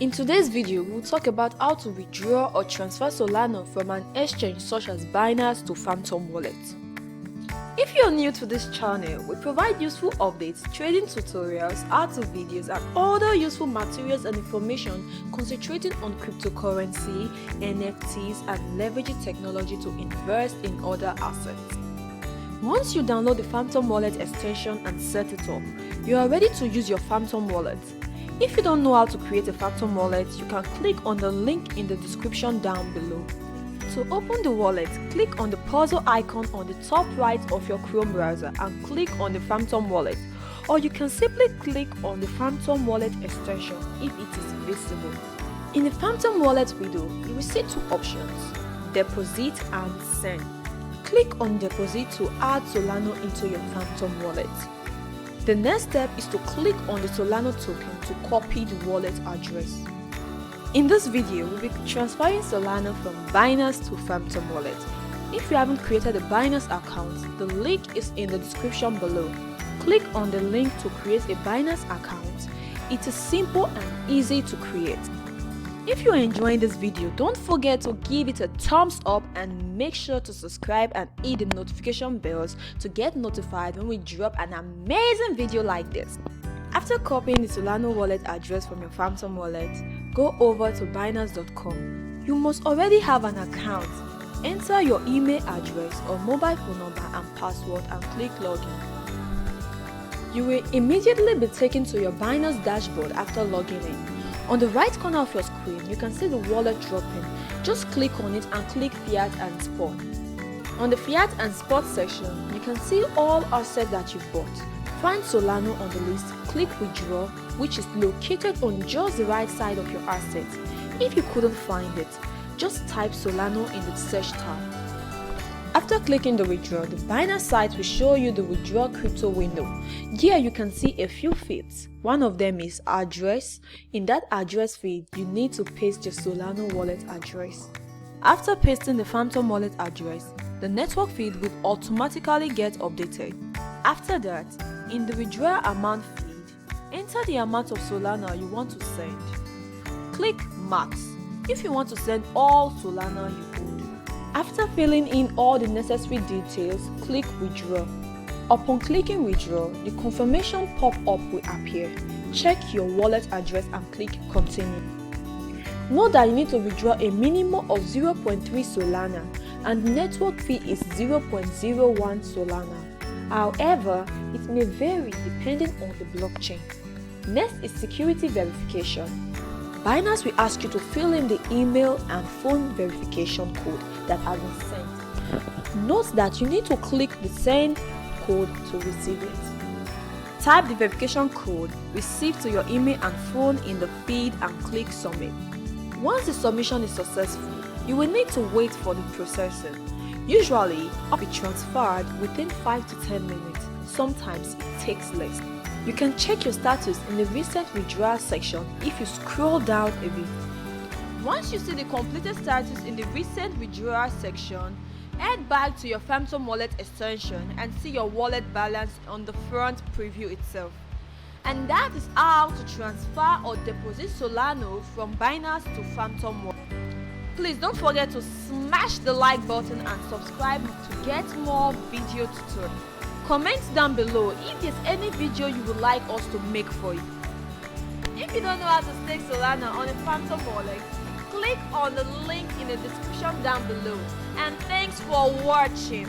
In today's video, we'll talk about how to withdraw or transfer Solana from an exchange such as Binance to Phantom Wallet. If you're new to this channel, we provide useful updates, trading tutorials, how-to videos, and other useful materials and information concentrating on cryptocurrency, NFTs, and leveraging technology to invest in other assets. Once you download the Phantom Wallet extension and set it up, you are ready to use your Phantom Wallet. If you don't know how to create a Phantom Wallet, you can click on the link in the description down below. To open the wallet, click on the puzzle icon on the top right of your Chrome browser and click on the Phantom Wallet, or you can simply click on the Phantom Wallet extension if it is visible. In the Phantom Wallet window, you will see two options: Deposit and Send. Click on Deposit to add Solana into your Phantom Wallet. The next step is to click on the Solana token to copy the wallet address. In this video, we'll be transferring Solana from Binance to Phantom Wallet. If you haven't created a Binance account, the link is in the description below. Click on the link to create a Binance account. It is simple and easy to create. If you're enjoying this video, don't forget to give it a thumbs up and make sure to subscribe and hit the notification bells to get notified when we drop an amazing video like this. After copying the Solana wallet address from your Phantom Wallet, go over to Binance.com. You must already have an account. Enter your email address or mobile phone number and password and click login. You will immediately be taken to your Binance dashboard after logging in. On the right corner of your screen, you can see the wallet dropping. Just click on it and click Fiat and Spot. On the Fiat and Spot section, you can see all assets that you've bought. Find Solana on the list, click Withdraw, which is located on just the right side of your asset. If you couldn't find it, just type Solana in the search tab. After clicking the Withdraw, the Binance site will show you the Withdraw Crypto window. Here you can see a few fields. One of them is Address. In that address field, you need to paste your Solana wallet address. After pasting the Phantom Wallet address, the network feed will automatically get updated. After that, in the Withdraw Amount field, enter the amount of Solana you want to send. Click Max if you want to send all Solana you hold. After filling in all the necessary details, click Withdraw. Upon clicking Withdraw, the confirmation pop-up will appear. Check your wallet address and click Continue. Note that you need to withdraw a minimum of 0.3 Solana and the network fee is 0.01 Solana. However, it may vary depending on the blockchain. Next is security verification. Binance will ask you to fill in the email and phone verification code that has been sent. Note that you need to click the send code to receive it. Type the verification code received to your email and phone in the feed and click submit. Once the submission is successful, you will need to wait for the processing. Usually, it will be transferred within 5 to 10 minutes. Sometimes it takes less. You can check your status in the recent withdrawal section if you scroll down a bit. Once you see the completed status in the recent withdrawal section, head back to your Phantom Wallet extension and see your wallet balance on the front preview itself. And that is how to transfer or deposit Solana from Binance to Phantom Wallet. Please don't forget to smash the like button and subscribe to get more video tutorials. Comment down below if there's any video you would like us to make for you. If you don't know how to stake Solana on a Phantom Wallet, click on the link in the description down below. And thanks for watching.